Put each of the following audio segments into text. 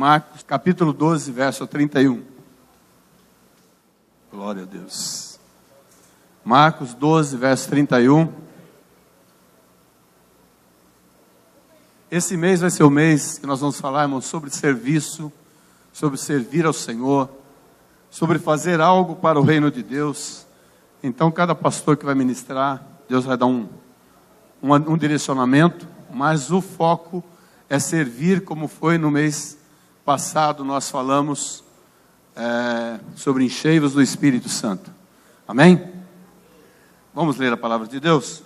Marcos, capítulo 12, verso 31. Glória a Deus. Marcos 12, verso 31. Esse mês vai ser o mês que nós vamos falar, irmãos, sobre serviço, sobre servir ao Senhor, sobre fazer algo para o reino de Deus. Então, cada pastor que vai ministrar, Deus vai dar um direcionamento, mas o foco é servir, como foi no mês passado, nós falamos sobre enchei-vos do Espírito Santo. Amém? Vamos ler a palavra de Deus?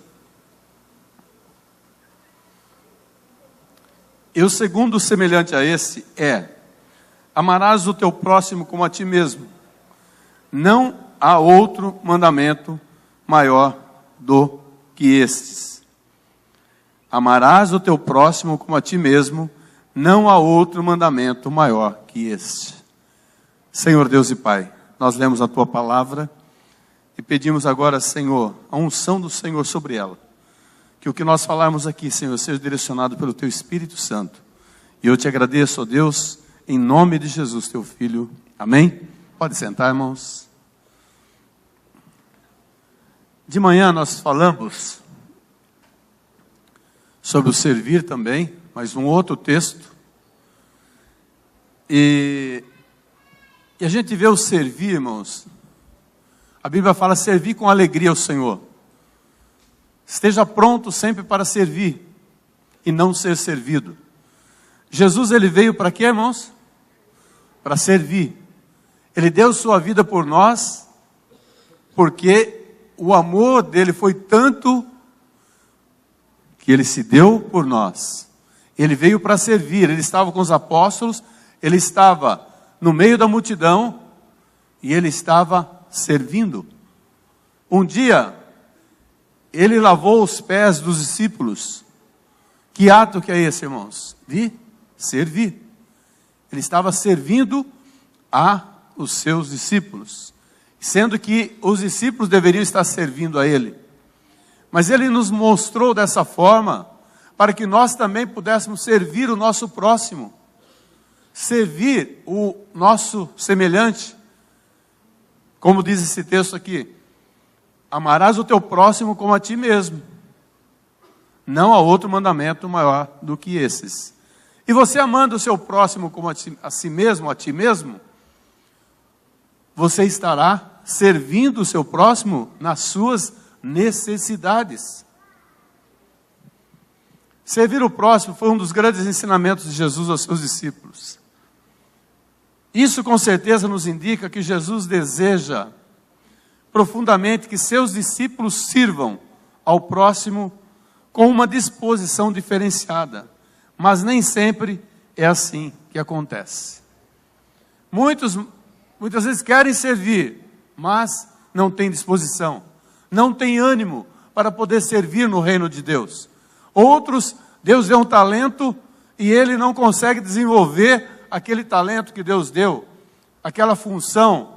E o segundo semelhante a esse é: amarás o teu próximo como a ti mesmo. Não há outro mandamento maior do que estes. Amarás o teu próximo como a ti mesmo. Não há outro mandamento maior que este. Senhor Deus e Pai, nós lemos a tua palavra e pedimos agora, Senhor, a unção do Senhor sobre ela. Que o que nós falarmos aqui, Senhor, seja direcionado pelo teu Espírito Santo. E eu te agradeço, ó Deus, em nome de Jesus, teu Filho. Amém? Pode sentar, irmãos. De manhã nós falamos sobre o servir também, mas um outro texto. E a gente vê o servir, irmãos. A Bíblia fala servir com alegria ao Senhor. Esteja pronto sempre para servir e não ser servido. Jesus, ele veio para quê, irmãos? Para servir. Ele deu sua vida por nós, porque o amor dele foi tanto que ele se deu por nós. Ele veio para servir. Ele estava com os apóstolos, ele estava no meio da multidão e ele estava servindo. Um dia, ele lavou os pés dos discípulos. Que ato que é esse, irmãos? De servir. Ele estava servindo a os seus discípulos, sendo que os discípulos deveriam estar servindo a ele. Mas ele nos mostrou dessa forma, para que nós também pudéssemos servir o nosso próximo, servir o nosso semelhante. Como diz esse texto aqui: amarás o teu próximo como a ti mesmo. Não há outro mandamento maior do que esses. E você amando o seu próximo como a si mesmo, você estará servindo o seu próximo nas suas necessidades. Servir o próximo foi um dos grandes ensinamentos de Jesus aos seus discípulos. Isso com certeza nos indica que Jesus deseja profundamente que seus discípulos sirvam ao próximo com uma disposição diferenciada. Mas nem sempre é assim que acontece. Muitas vezes querem servir, mas não têm disposição, não têm ânimo para poder servir no reino de Deus. Outros, Deus deu um talento e ele não consegue desenvolver aquele talento que Deus deu, aquela função,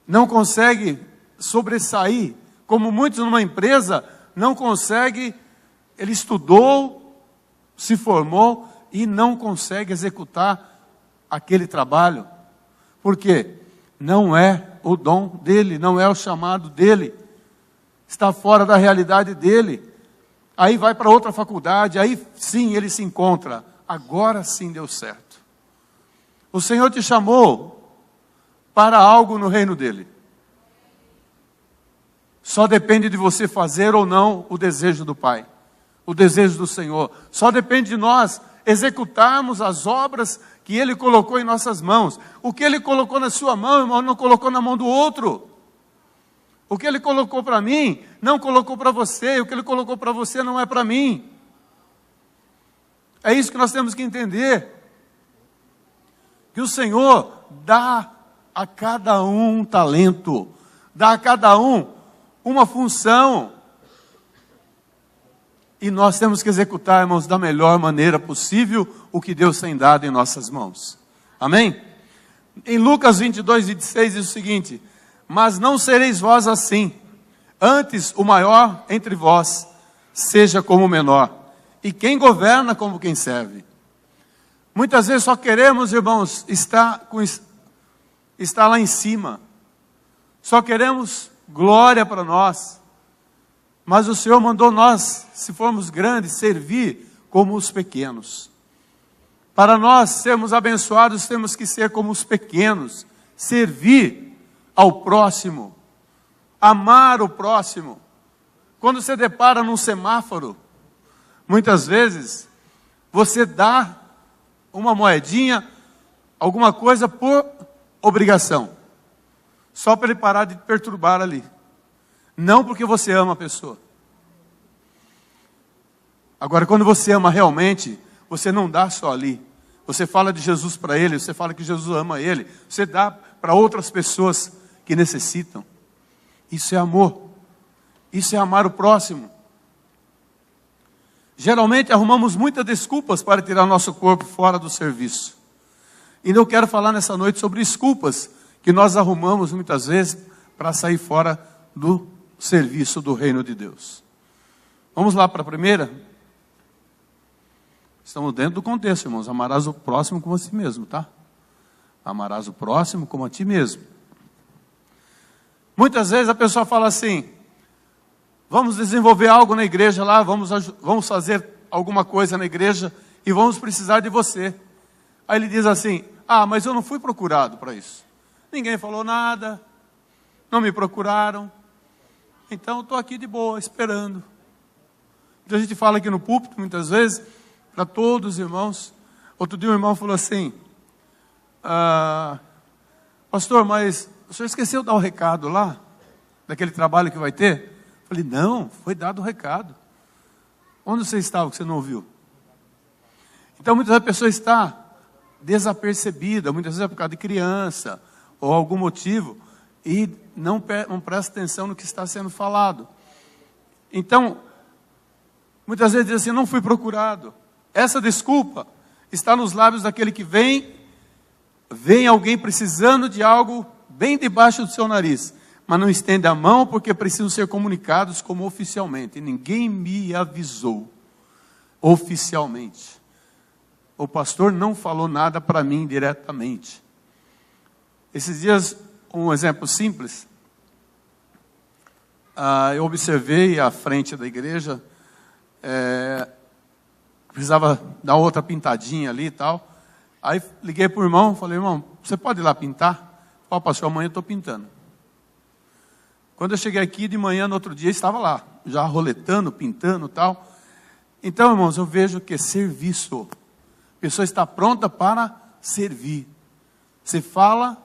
não consegue sobressair, como muitos numa empresa não consegue. Ele estudou, se formou e não consegue executar aquele trabalho. Por quê? Não é o dom dele, não é o chamado dele, está fora da realidade dele. Aí vai para outra faculdade, aí sim ele se encontra, agora sim deu certo. O Senhor te chamou para algo no reino dele. Só depende de você fazer ou não o desejo do Pai, o desejo do Senhor. Só depende de nós executarmos as obras que ele colocou em nossas mãos. O que ele colocou na sua mão, irmão, não colocou na mão do outro. O que ele colocou para mim, não colocou para você. O que ele colocou para você não é para mim. É isso que nós temos que entender. Que o Senhor dá a cada um talento, dá a cada um uma função. E nós temos que executar, irmãos, da melhor maneira possível o que Deus tem dado em nossas mãos. Amém? Em Lucas 22, 26 diz o seguinte: mas não sereis vós assim, antes o maior entre vós seja como o menor, e quem governa como quem serve. Muitas vezes só queremos, irmãos, estar lá em cima. Só queremos glória para nós. Mas o Senhor mandou nós, se formos grandes, servir como os pequenos. Para nós sermos abençoados, temos que ser como os pequenos. Servir ao próximo. Amar o próximo. Quando você depara num semáforo, muitas vezes, você dá uma moedinha, alguma coisa por obrigação. Só para ele parar de perturbar ali. Não porque você ama a pessoa. Agora, quando você ama realmente, você não dá só ali. Você fala de Jesus para ele, você fala que Jesus ama ele. Você dá para outras pessoas que necessitam. Isso é amor. Isso é amar o próximo. Geralmente arrumamos muitas desculpas para tirar nosso corpo fora do serviço. E eu quero falar nessa noite sobre desculpas que nós arrumamos muitas vezes para sair fora do serviço do reino de Deus. Vamos lá para a primeira? Estamos dentro do contexto, irmãos. Amarás o próximo como a ti mesmo, tá? Amarás o próximo como a ti mesmo. Muitas vezes a pessoa fala assim: vamos desenvolver algo na igreja lá, vamos fazer alguma coisa na igreja e vamos precisar de você. Aí ele diz assim: ah, mas eu não fui procurado para isso. Ninguém falou nada, não me procuraram, então estou aqui de boa, esperando. Então a gente fala aqui no púlpito, muitas vezes, para todos os irmãos. Outro dia um irmão falou assim: pastor, mas o senhor esqueceu de dar o recado lá, daquele trabalho que vai ter? Eu falei: não, foi dado o recado. Onde você estava que você não ouviu? Então muitas vezes a pessoa está desapercebida, muitas vezes é por causa de criança, ou algum motivo, e não presta atenção no que está sendo falado. Então, muitas vezes diz assim: não fui procurado. Essa desculpa está nos lábios daquele que vem alguém precisando de algo bem debaixo do seu nariz, mas não estende a mão porque precisam ser comunicados como oficialmente. E ninguém me avisou oficialmente. O pastor não falou nada para mim diretamente. Esses dias, um exemplo simples, eu observei a frente da igreja, precisava dar outra pintadinha ali e tal. Aí liguei para o irmão, falei: irmão, você pode ir lá pintar? Falei: pastor, amanhã eu estou pintando. Quando eu cheguei aqui de manhã, no outro dia, estava lá, já roletando, pintando e tal. Então, irmãos, eu vejo que é serviço. A pessoa está pronta para servir. Você fala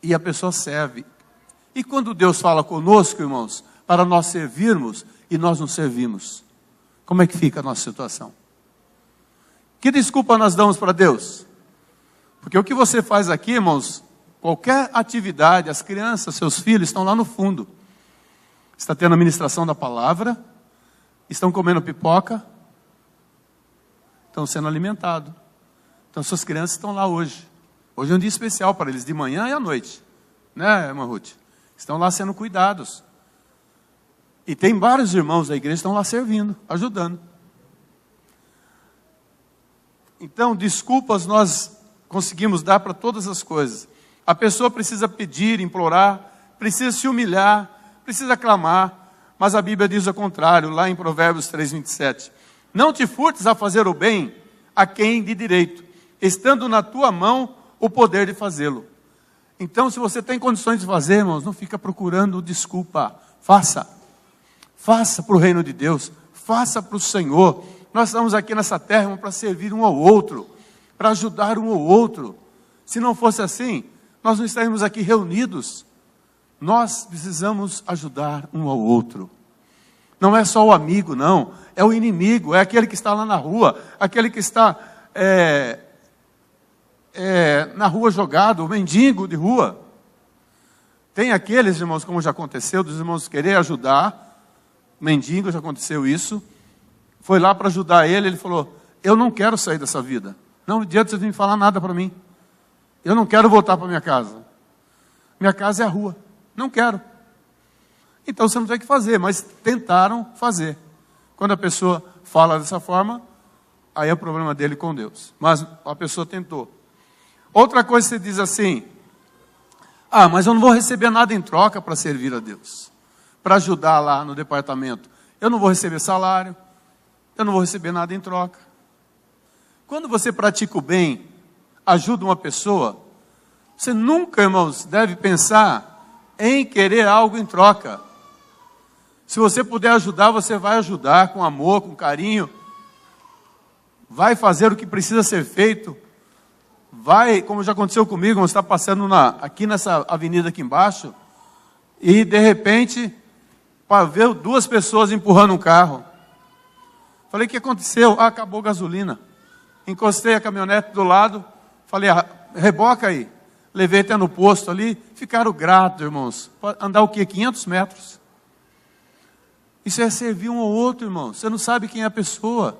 e a pessoa serve. E quando Deus fala conosco, irmãos, para nós servirmos e nós não servimos, como é que fica a nossa situação? Que desculpa nós damos para Deus? Porque o que você faz aqui, irmãos, qualquer atividade, as crianças, seus filhos estão lá no fundo. Está tendo a ministração da palavra, estão comendo pipoca, estão sendo alimentados. Então suas crianças estão lá hoje. Hoje é um dia especial para eles, de manhã e à noite. Né, irmã Ruth? Estão lá sendo cuidados. E tem vários irmãos da igreja que estão lá servindo, ajudando. Então, desculpas nós conseguimos dar para todas as coisas. A pessoa precisa pedir, implorar, precisa se humilhar, precisa clamar, mas a Bíblia diz o contrário, lá em Provérbios 3:27. Não te furtes a fazer o bem a quem de direito, estando na tua mão o poder de fazê-lo. Então, se você tem condições de fazer, irmãos, não fica procurando desculpa. Faça para o reino de Deus, faça para o Senhor. Nós estamos aqui nessa terra para servir um ao outro, para ajudar um ao outro. Se não fosse assim, nós não estaríamos aqui reunidos. Nós precisamos ajudar um ao outro. Não é só o amigo, não. É o inimigo, é aquele que está lá na rua, aquele que está na rua jogado, o mendigo de rua. Tem aqueles, irmãos, como já aconteceu, dos irmãos querer ajudar. Mendigo, já aconteceu isso. Foi lá para ajudar ele, ele falou: eu não quero sair dessa vida. Não adianta vocês nem falar nada para mim. Eu não quero voltar para minha casa. Minha casa é a rua. Não quero. Então você não tem o que fazer, mas tentaram fazer. Quando a pessoa fala dessa forma, aí é o problema dele com Deus. Mas a pessoa tentou. Outra coisa, você diz assim: ah, mas eu não vou receber nada em troca para servir a Deus, para ajudar lá no departamento. Eu não vou receber salário, eu não vou receber nada em troca. Quando você pratica o bem, ajuda uma pessoa, você nunca, irmãos, deve pensar em querer algo em troca. Se você puder ajudar, você vai ajudar com amor, com carinho. Vai fazer o que precisa ser feito. Vai, como já aconteceu comigo, você está passando aqui nessa avenida aqui embaixo, e de repente, ver duas pessoas empurrando um carro. Falei: o que aconteceu? Ah, acabou a gasolina. Encostei a caminhonete do lado, falei: ah, reboca aí. Levei até no posto ali, ficaram gratos, irmãos. Andar o quê? 500 metros. Isso é servir um ao outro, irmão. Você não sabe quem é a pessoa.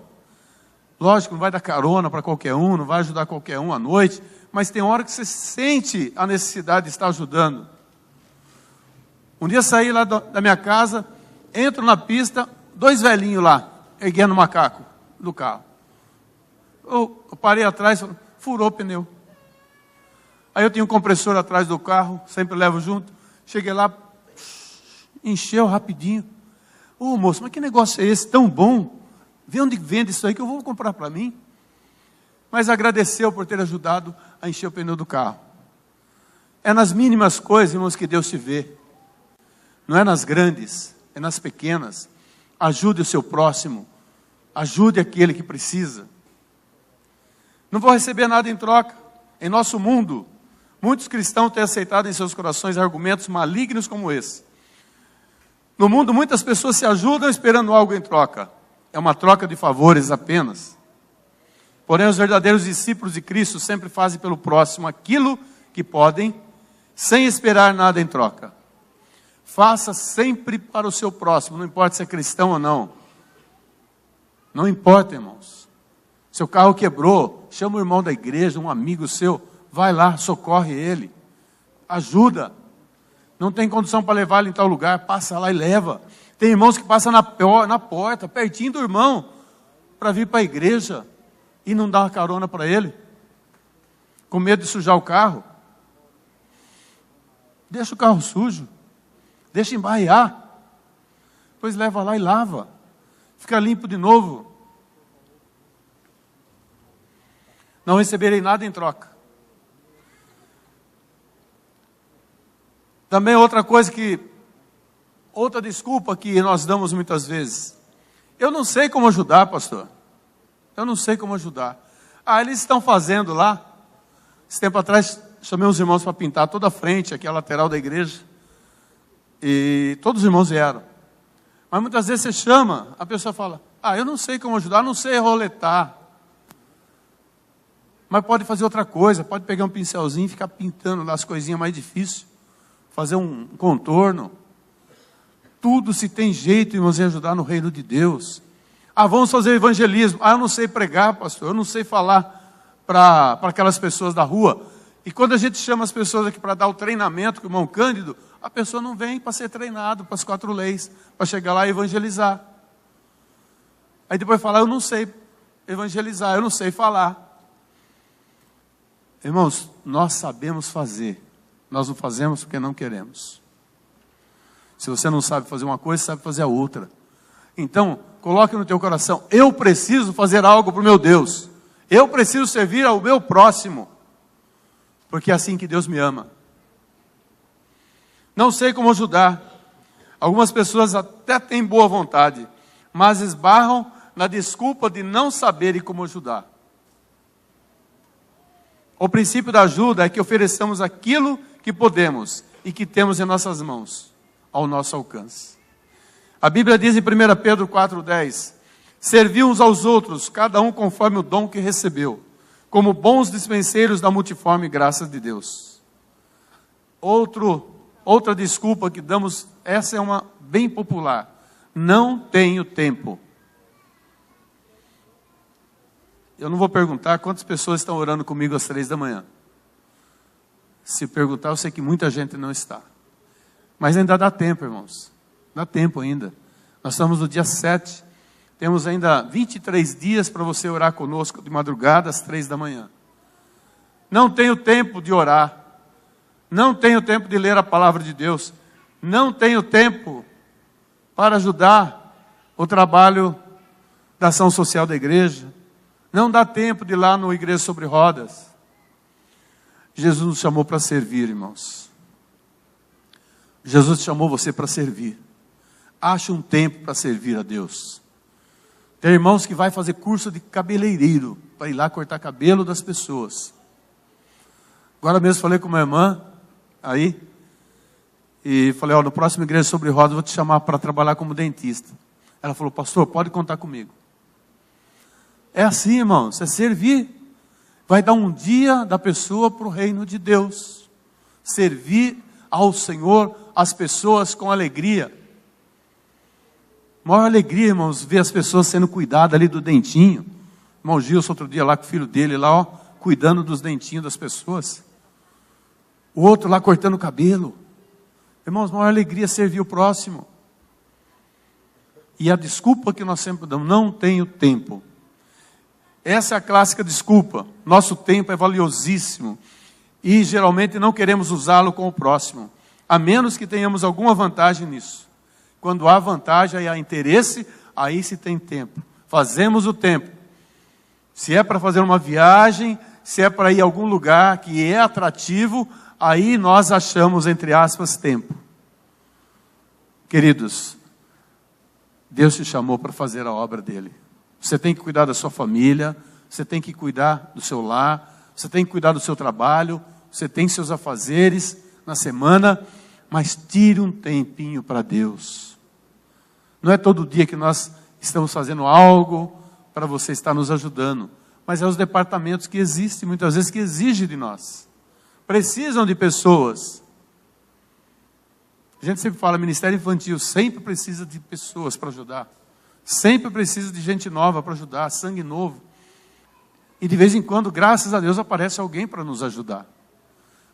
Lógico, não vai dar carona para qualquer um, não vai ajudar qualquer um à noite, mas tem hora que você sente a necessidade de estar ajudando. Um dia saí lá da minha casa, entro na pista, dois velhinhos lá, erguendo o macaco do carro. Eu parei atrás, furou o pneu. Aí eu tinha um compressor atrás do carro, sempre levo junto. Cheguei lá, encheu rapidinho. Ô moço, mas que negócio é esse tão bom? Vê onde vende isso aí que eu vou comprar para mim. Mas agradeceu por ter ajudado a encher o pneu do carro. É nas mínimas coisas, irmãos, que Deus te vê. Não é nas grandes, é nas pequenas. Ajude o seu próximo. Ajude aquele que precisa. Não vou receber nada em troca. Em nosso mundo, muitos cristãos têm aceitado em seus corações argumentos malignos como esse. No mundo, muitas pessoas se ajudam esperando algo em troca. É uma troca de favores apenas. Porém, os verdadeiros discípulos de Cristo sempre fazem pelo próximo aquilo que podem, sem esperar nada em troca. Faça sempre para o seu próximo, não importa se é cristão ou não. Não importa, irmãos. Seu carro quebrou, chama o irmão da igreja, um amigo seu, vai lá, socorre ele. Ajuda. Não tem condição para levar ele em tal lugar, passa lá e leva. Tem irmãos que passam na porta, pertinho do irmão, para vir para a igreja e não dá uma carona para ele, com medo de sujar o carro. Deixa o carro sujo, deixa embarrear, depois leva lá e lava, fica limpo de novo. Não receberei nada em troca. Também outra desculpa que nós damos muitas vezes: eu não sei como ajudar, pastor. Eu não sei como ajudar. Ah, eles estão fazendo lá. Esse tempo atrás, chamei uns irmãos para pintar toda a frente, aqui a lateral da igreja. E todos os irmãos vieram. Mas muitas vezes você chama, a pessoa fala: ah, eu não sei como ajudar, não sei roletar. Mas pode fazer outra coisa, pode pegar um pincelzinho e ficar pintando lá as coisinhas mais difíceis. Fazer um contorno. Tudo se tem jeito, irmãos, em ajudar no reino de Deus. Ah, vamos fazer evangelismo. Ah, eu não sei pregar, pastor. Eu não sei falar para aquelas pessoas da rua. E quando a gente chama as pessoas aqui para dar o treinamento com o irmão Cândido, a pessoa não vem para ser treinado para as 4 leis, para chegar lá e evangelizar. Aí depois fala: eu não sei evangelizar, eu não sei falar. Irmãos, nós sabemos fazer. Nós não fazemos porque não queremos. Se você não sabe fazer uma coisa, sabe fazer a outra. Então, coloque no teu coração: eu preciso fazer algo para o meu Deus. Eu preciso servir ao meu próximo. Porque é assim que Deus me ama. Não sei como ajudar. Algumas pessoas até têm boa vontade, mas esbarram na desculpa de não saberem como ajudar. O princípio da ajuda é que ofereçamos aquilo que podemos e que temos em nossas mãos, ao nosso alcance. A Bíblia diz em 1 Pedro 4,10: serviu uns aos outros, cada um conforme o dom que recebeu, como bons dispenseiros da multiforme graça de Deus. Outra desculpa que damos, essa é uma bem popular: não tenho tempo. Eu não vou perguntar quantas pessoas estão orando comigo às 3 da manhã. Se perguntar, eu sei que muita gente não está. Mas ainda dá tempo, irmãos. Dá tempo ainda. Nós estamos no dia 7. Temos ainda 23 dias para você orar conosco de madrugada às 3 da manhã. Não tenho tempo de orar. Não tenho tempo de ler a palavra de Deus. Não tenho tempo para ajudar o trabalho da ação social da igreja. Não dá tempo de ir lá no Igreja Sobre Rodas. Jesus nos chamou para servir, irmãos. Jesus chamou você para servir. Ache um tempo para servir a Deus. Tem irmãos que vai fazer curso de cabeleireiro para ir lá cortar cabelo das pessoas. Agora mesmo falei com uma irmã aí e falei, no próximo Igreja Sobre Rodas eu vou te chamar para trabalhar como dentista. Ela falou, pastor, pode contar comigo. É assim, irmãos, é servir. Vai dar um dia da pessoa para o reino de Deus. Servir ao Senhor, as pessoas com alegria. Maior alegria, irmãos, ver as pessoas sendo cuidadas ali do dentinho. Irmão Gilson, outro dia lá com o filho dele, lá, cuidando dos dentinhos das pessoas. O outro lá cortando o cabelo. Irmãos, maior alegria é servir o próximo. E a desculpa que nós sempre damos, não tenho tempo. Essa é a clássica desculpa. Nosso tempo é valiosíssimo. E geralmente não queremos usá-lo com o próximo. A menos que tenhamos alguma vantagem nisso. Quando há vantagem e há interesse, aí se tem tempo. Fazemos o tempo. Se é para fazer uma viagem, se é para ir a algum lugar que é atrativo, aí nós achamos, entre aspas, tempo. Queridos, Deus te chamou para fazer a obra dele. Você tem que cuidar da sua família, você tem que cuidar do seu lar, você tem que cuidar do seu trabalho, você tem seus afazeres na semana, mas tire um tempinho para Deus. Não é todo dia que nós estamos fazendo algo para você estar nos ajudando, mas é os departamentos que existem, muitas vezes que exigem de nós. Precisam de pessoas. A gente sempre fala, Ministério Infantil sempre precisa de pessoas para ajudar. Sempre precisa de gente nova para ajudar, sangue novo. E de vez em quando, graças a Deus, aparece alguém para nos ajudar.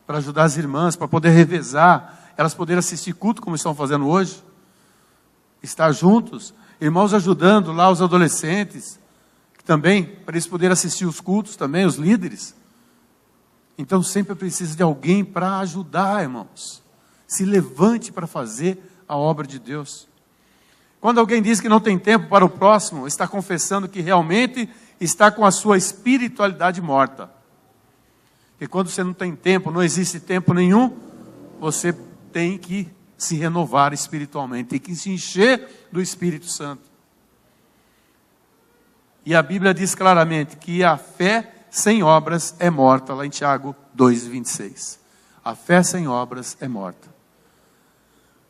Para ajudar as irmãs, para poder revezar, elas poderem assistir culto como estão fazendo hoje. Estar juntos, irmãos ajudando lá os adolescentes, também, para eles poderem assistir os cultos também, os líderes. Então sempre precisa de alguém para ajudar, irmãos. Se levante para fazer a obra de Deus. Quando alguém diz que não tem tempo para o próximo, está confessando que realmente está com a sua espiritualidade morta. Porque quando você não tem tempo, não existe tempo nenhum, você tem que se renovar espiritualmente, tem que se encher do Espírito Santo. E a Bíblia diz claramente que a fé sem obras é morta, lá em Tiago 2,26. A fé sem obras é morta.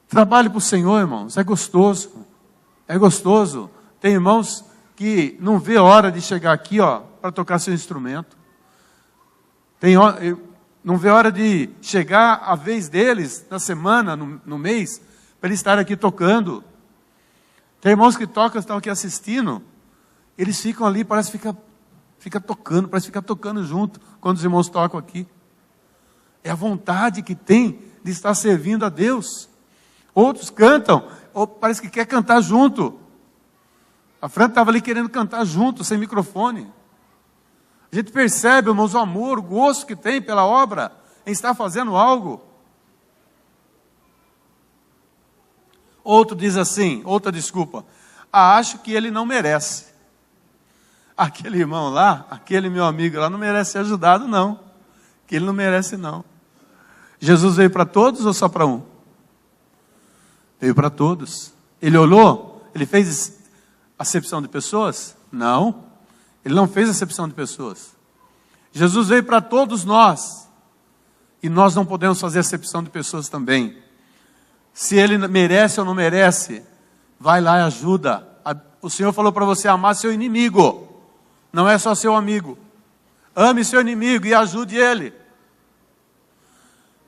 Trabalhe para o Senhor, irmãos, é gostoso. É gostoso. Tem irmãos que não vê a hora de chegar aqui, para tocar seu instrumento. Não vê a hora de chegar a vez deles, na semana, no mês, para eles estarem aqui tocando. Tem irmãos que tocam, estão aqui assistindo, eles ficam ali, parece que fica tocando, parece ficar tocando junto, quando os irmãos tocam aqui. É a vontade que tem de estar servindo a Deus. Outros cantam, ou parece que quer cantar junto. A Fran estava ali querendo cantar junto, sem microfone. A gente percebe, irmãos, o amor, o gosto que tem pela obra, em estar fazendo algo. Outro diz assim, outra desculpa, acho que ele não merece. Aquele irmão lá, aquele meu amigo lá, não merece ser ajudado não, que ele não merece não. Jesus veio para todos ou só para um? Veio para todos. Ele olhou, ele fez acepção de pessoas? Não. Ele não fez acepção de pessoas. Jesus veio para todos nós. E nós não podemos fazer acepção de pessoas também. Se ele merece ou não merece, vai lá e ajuda. O Senhor falou para você amar seu inimigo. Não é só seu amigo. Ame seu inimigo e ajude ele.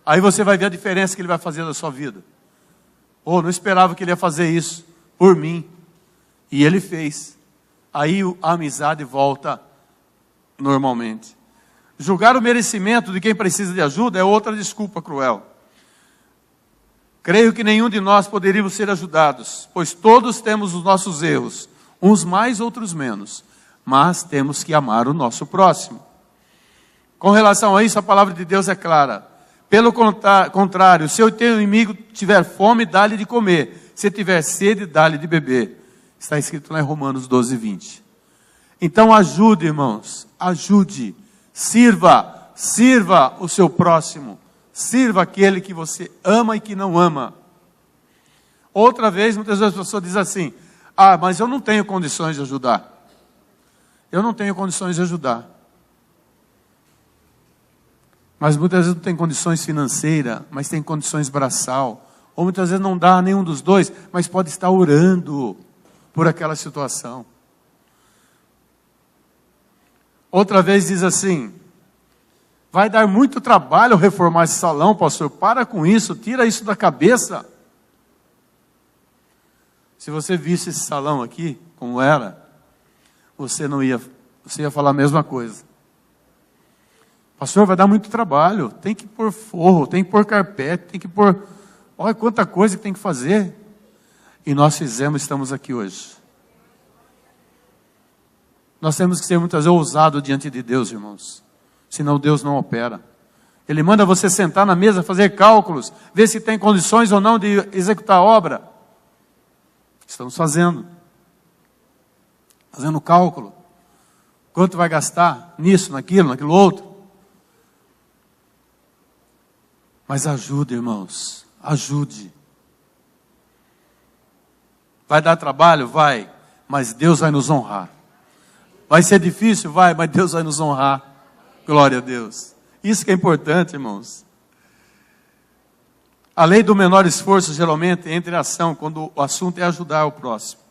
Aí você vai ver a diferença que ele vai fazer na sua vida. Não esperava que ele ia fazer isso por mim. E ele fez. Aí a amizade volta normalmente. Julgar o merecimento de quem precisa de ajuda é outra desculpa cruel. Creio que nenhum de nós poderíamos ser ajudados, pois todos temos os nossos erros. Uns mais, outros menos. Mas temos que amar o nosso próximo. Com relação a isso, a palavra de Deus é clara. Pelo contrário, se o teu inimigo tiver fome, dá-lhe de comer. Se tiver sede, dá-lhe de beber. Está escrito lá em Romanos 12, 20. Então ajude, irmãos. Ajude. Sirva o seu próximo. Sirva aquele que você ama e que não ama. Outra vez, muitas vezes a pessoa diz assim: ah, mas eu não tenho condições de ajudar. Eu não tenho condições de ajudar. Mas muitas vezes não tem condições financeiras, mas tem condições braçal. Ou muitas vezes não dá nenhum dos dois, mas pode estar orando por aquela situação. Outra vez diz assim: vai dar muito trabalho reformar esse salão, pastor. Para com isso, tira isso da cabeça. Se você visse esse salão aqui, como era, você ia falar a mesma coisa. Pastor, vai dar muito trabalho, tem que pôr forro, tem que pôr carpete, tem que pôr... Olha quanta coisa que tem que fazer. E nós fizemos, estamos aqui hoje. Nós temos que ser muitas vezes ousados diante de Deus, irmãos. Senão Deus não opera. Ele manda você sentar na mesa, fazer cálculos, ver se tem condições ou não de executar a obra. Estamos fazendo cálculo. Quanto vai gastar nisso, naquilo outro. Mas ajude, irmãos, ajude. Vai dar trabalho? Vai, mas Deus vai nos honrar. Vai ser difícil? Vai, mas Deus vai nos honrar. Glória a Deus. Isso que é importante, irmãos. A lei do menor esforço geralmente entra em ação quando o assunto é ajudar o próximo.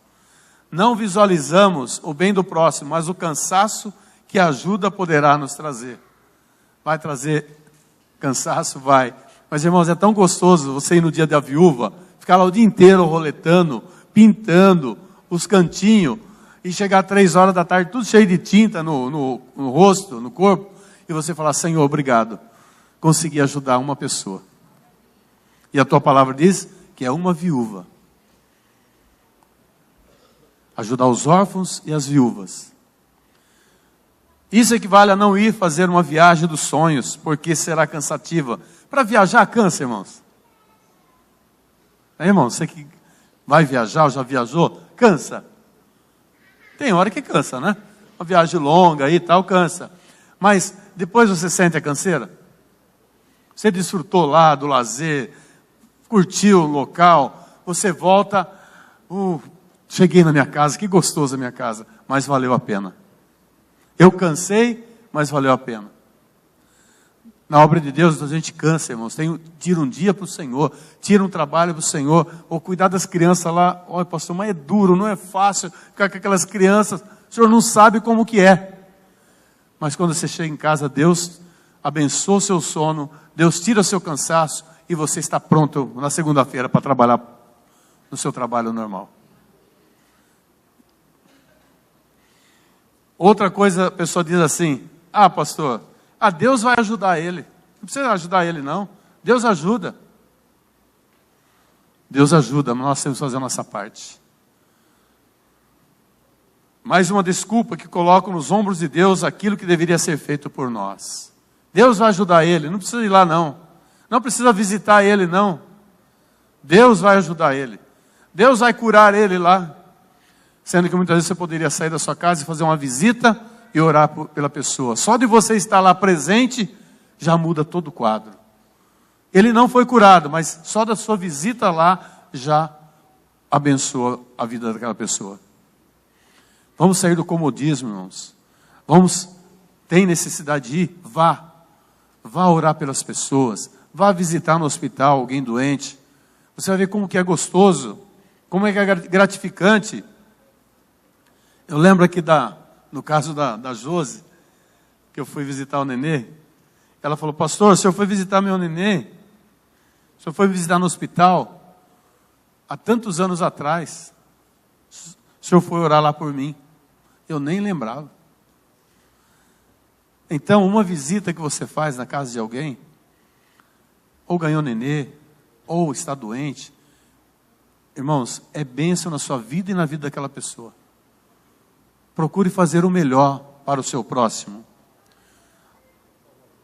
Não visualizamos o bem do próximo, mas o cansaço que a ajuda poderá nos trazer. Vai trazer cansaço? Vai. Mas, irmãos, é tão gostoso você ir no dia da viúva, ficar lá o dia inteiro roletando, pintando os cantinhos, e chegar 3 horas da tarde, tudo cheio de tinta no rosto, no corpo, e você falar: Senhor, obrigado, consegui ajudar uma pessoa. E a tua palavra diz que é uma viúva. Ajudar os órfãos e as viúvas. Isso equivale a não ir fazer uma viagem dos sonhos, porque será cansativa. Para viajar, cansa, irmãos. Irmão, você que vai viajar ou já viajou, cansa. Tem hora que cansa, né? Uma viagem longa aí e tal, cansa. Mas depois você sente a canseira? Você desfrutou lá do lazer, curtiu o local, você volta, cheguei na minha casa, que gostoso a minha casa, mas valeu a pena. Eu cansei, mas valeu a pena. Na obra de Deus, a gente cansa, irmãos. Tira um dia para o Senhor, tira um trabalho para o Senhor, ou cuidar das crianças lá. Olha, pastor, mas é duro, não é fácil ficar com aquelas crianças. O senhor não sabe como que é. Mas quando você chega em casa, Deus abençoa o seu sono, Deus tira o seu cansaço, e você está pronto na segunda-feira para trabalhar no seu trabalho normal. Outra coisa, a pessoa diz assim: ah, pastor, Deus vai ajudar ele. Não precisa ajudar ele, não. Deus ajuda. Deus ajuda, mas nós temos que fazer a nossa parte. Mais uma desculpa que coloca nos ombros de Deus aquilo que deveria ser feito por nós. Deus vai ajudar ele, não precisa ir lá, não. Não precisa visitar ele, não. Deus vai ajudar ele. Deus vai curar ele lá. Sendo que muitas vezes você poderia sair da sua casa e fazer uma visita e orar pela pessoa. Só de você estar lá presente, já muda todo o quadro. Ele não foi curado, mas só da sua visita lá, já abençoa a vida daquela pessoa. Vamos sair do comodismo, irmãos. Tem necessidade de ir? Vá orar pelas pessoas. Vá visitar no hospital alguém doente. Você vai ver como que é gostoso, como é que é gratificante. Eu lembro aqui no caso da Josi, que eu fui visitar o nenê. Ela falou: pastor, o senhor foi visitar meu nenê? O senhor foi visitar no hospital? Há tantos anos atrás. O senhor foi orar lá por mim. Eu nem lembrava. Então, uma visita que você faz na casa de alguém, ou ganhou nenê, ou está doente, irmãos, é bênção na sua vida e na vida daquela pessoa. Procure fazer o melhor para o seu próximo.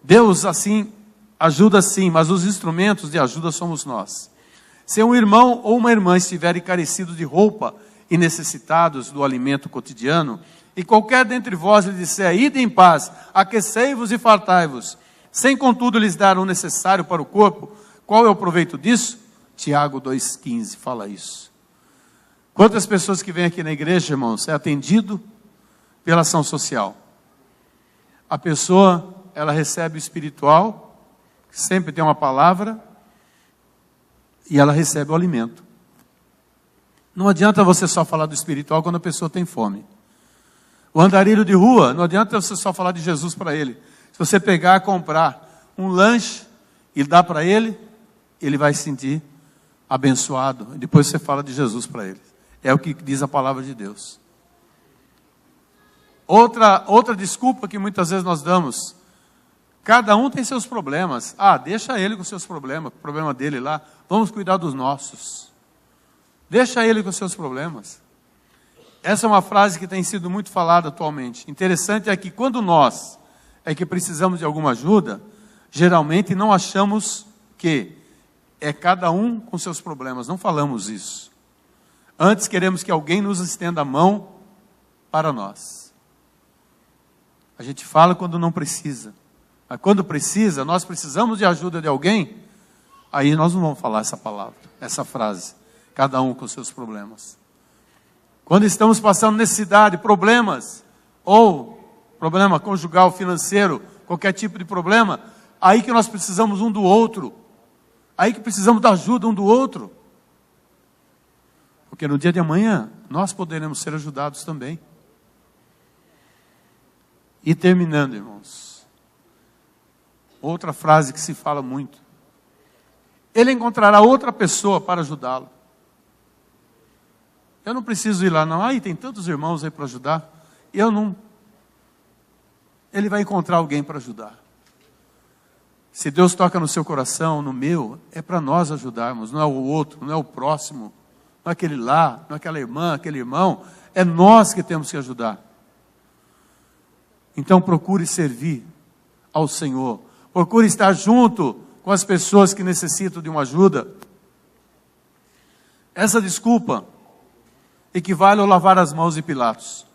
Deus, assim, ajuda sim, mas os instrumentos de ajuda somos nós. Se um irmão ou uma irmã estiverem carecidos de roupa e necessitados do alimento cotidiano, e qualquer dentre vós lhe disser, ide em paz, aquecei-vos e fartai-vos, sem contudo lhes dar o necessário para o corpo, qual é o proveito disso? Tiago 2,15 fala isso. Quantas pessoas que vêm aqui na igreja, irmãos, é atendido pela ação social? A pessoa, ela recebe o espiritual, sempre tem uma palavra, e ela recebe o alimento. Não adianta você só falar do espiritual quando a pessoa tem fome. O andarilho de rua, não adianta você só falar de Jesus para ele. Se você pegar, comprar um lanche e dar para ele, ele vai se sentir abençoado. E depois você fala de Jesus para ele. É o que diz a palavra de Deus. Outra desculpa que muitas vezes nós damos. Cada um tem seus problemas. Deixa ele com seus problemas, o problema dele lá. Vamos cuidar dos nossos. Deixa ele com seus problemas. Essa é uma frase que tem sido muito falada atualmente. Interessante é que quando nós é que precisamos de alguma ajuda, geralmente não achamos que é cada um com seus problemas. Não falamos isso. Antes queremos que alguém nos estenda a mão para nós. A gente fala quando não precisa. Mas quando precisa, nós precisamos de ajuda de alguém, aí nós não vamos falar essa palavra, essa frase. Cada um com seus problemas. Quando estamos passando necessidade, problemas, ou problema conjugal, financeiro, qualquer tipo de problema, aí que nós precisamos um do outro. Aí que precisamos da ajuda um do outro. Porque no dia de amanhã, nós poderemos ser ajudados também. E terminando, irmãos. Outra frase que se fala muito. Ele encontrará outra pessoa para ajudá-lo. Eu não preciso ir lá não. Tem tantos irmãos aí para ajudar. Eu não. Ele vai encontrar alguém para ajudar. Se Deus toca no seu coração, no meu, é para nós ajudarmos. Não é o outro, não é o próximo. Não é aquele lá, não é aquela irmã, aquele irmão. É nós que temos que ajudar. Então procure servir ao Senhor. Procure estar junto com as pessoas que necessitam de uma ajuda. Essa desculpa equivale ao lavar as mãos de Pilatos.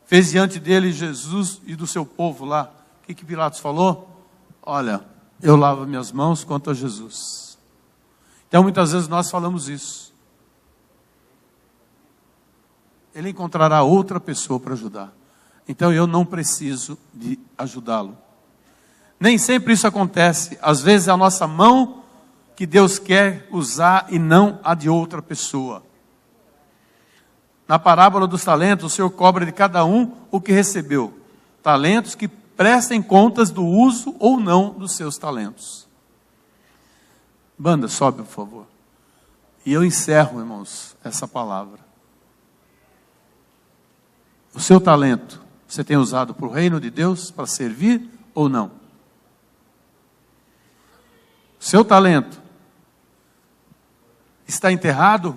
Fez diante dele Jesus e do seu povo lá. O que Pilatos falou? Olha, eu lavo minhas mãos quanto a Jesus. Então muitas vezes nós falamos isso. Ele encontrará outra pessoa para ajudar. Então eu não preciso de ajudá-lo. Nem sempre isso acontece. Às vezes é a nossa mão que Deus quer usar e não a de outra pessoa. Na parábola dos talentos, o Senhor cobra de cada um o que recebeu. Talentos que prestem contas do uso ou não dos seus talentos. Banda, sobe, por favor. E eu encerro, irmãos, essa palavra. O seu talento, você tem usado para o reino de Deus, para servir ou não? O seu talento está enterrado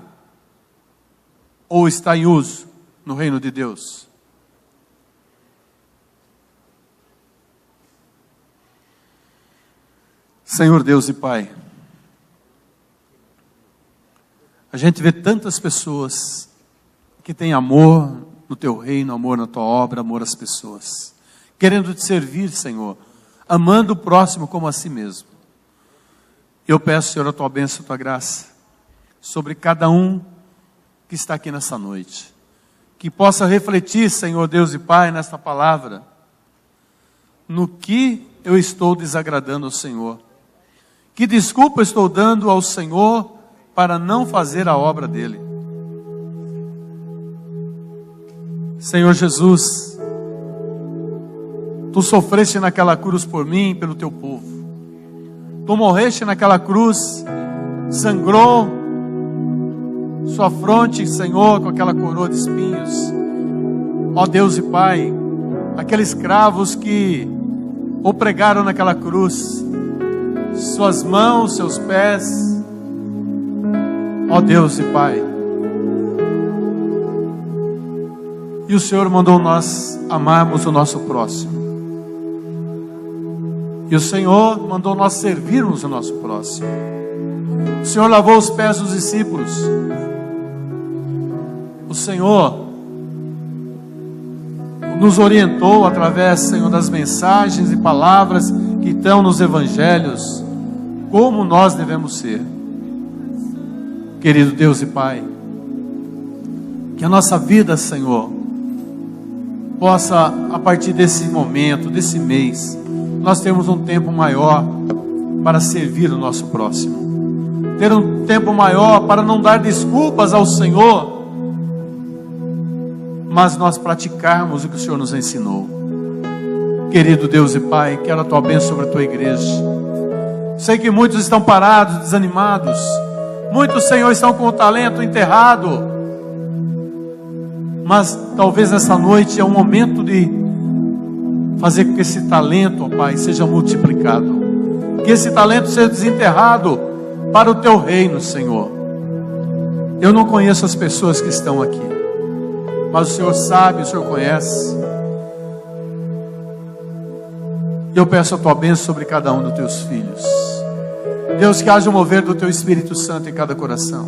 ou está em uso no reino de Deus? Senhor Deus e Pai, a gente vê tantas pessoas que têm amor no Teu reino, amor na Tua obra, amor às pessoas, querendo Te servir, Senhor, amando o próximo como a si mesmo. Eu peço, Senhor, a Tua bênção, a Tua graça, sobre cada um que está aqui nessa noite. Que possa refletir, Senhor Deus e Pai, nesta palavra, no que eu estou desagradando ao Senhor. Que desculpa estou dando ao Senhor para não fazer a obra dEle. Senhor Jesus, Tu sofreste naquela cruz por mim e pelo Teu povo. Tu morreste naquela cruz, sangrou sua fronte, Senhor, com aquela coroa de espinhos. Ó Deus e Pai, aqueles cravos que o pregaram naquela cruz, suas mãos, seus pés. Ó Deus e Pai, E o Senhor mandou nós amarmos o nosso próximo. E o Senhor mandou nós servirmos o nosso próximo. O Senhor lavou os pés dos discípulos. O Senhor nos orientou através, Senhor, das mensagens e palavras que estão nos evangelhos, como nós devemos ser. Querido Deus e Pai, que a nossa vida, Senhor, possa, a partir desse momento, desse mês, nós termos um tempo maior para servir o nosso próximo. Ter um tempo maior para não dar desculpas ao Senhor, mas nós praticarmos o que o Senhor nos ensinou. Querido Deus e Pai, quero a Tua bênção sobre a Tua igreja. Sei que muitos estão parados, desanimados. Muitos, Senhor, estão com o talento enterrado. Mas talvez essa noite é um momento de fazer com que esse talento, ó Pai, seja multiplicado. Que esse talento seja desenterrado para o Teu reino, Senhor. Eu não conheço as pessoas que estão aqui, mas o Senhor sabe, o Senhor conhece. Eu peço a Tua bênção sobre cada um dos Teus filhos. Deus, que haja o mover do Teu Espírito Santo em cada coração.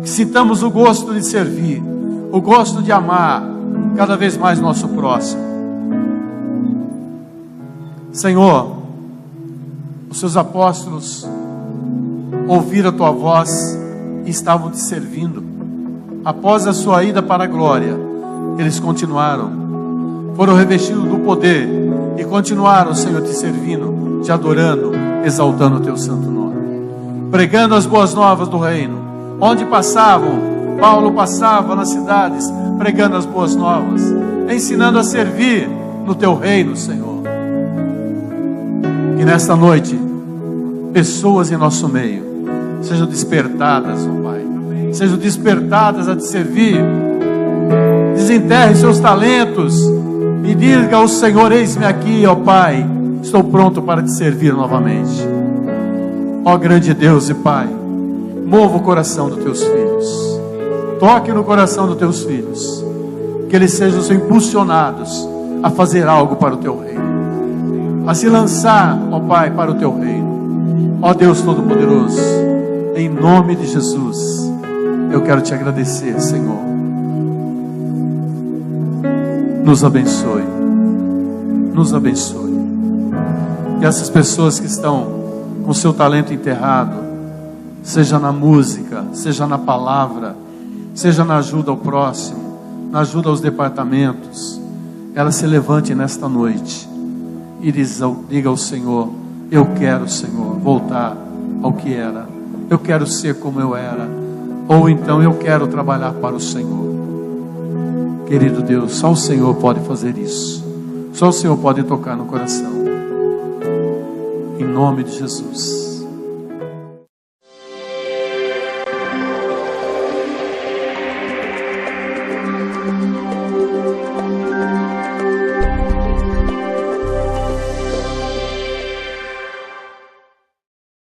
Que sintamos o gosto de servir, o gosto de amar cada vez mais nosso próximo. Senhor, os Seus apóstolos ouviram a Tua voz e estavam Te servindo. Após a Sua ida para a glória, eles continuaram, foram revestidos do poder e continuaram, Senhor, Te servindo, Te adorando, exaltando o Teu santo nome, pregando as boas novas do reino. Onde passavam, Paulo passava nas cidades, pregando as boas novas, ensinando a servir no Teu reino, Senhor. Que nesta noite, pessoas em nosso meio sejam despertadas, ó Pai, sejam despertadas a Te servir. Desenterre seus talentos e diga ao Senhor: eis-me aqui, ó Pai, estou pronto para Te servir novamente. Ó grande Deus e Pai, mova o coração dos Teus filhos, toque no coração dos Teus filhos, que eles sejam impulsionados a fazer algo para o Teu reino, a se lançar, ó Pai, para o Teu reino. Ó Deus Todo-Poderoso, em nome de Jesus, eu quero Te agradecer, Senhor. Nos abençoe, nos abençoe. E essas pessoas que estão com seu talento enterrado, seja na música, seja na palavra, seja na ajuda ao próximo, na ajuda aos departamentos, ela se levante nesta noite e diga ao Senhor: eu quero, Senhor, voltar ao que era. Eu quero ser como eu era. Ou então eu quero trabalhar para o Senhor. Querido Deus, só o Senhor pode fazer isso. Só o Senhor pode tocar no coração. Em nome de Jesus.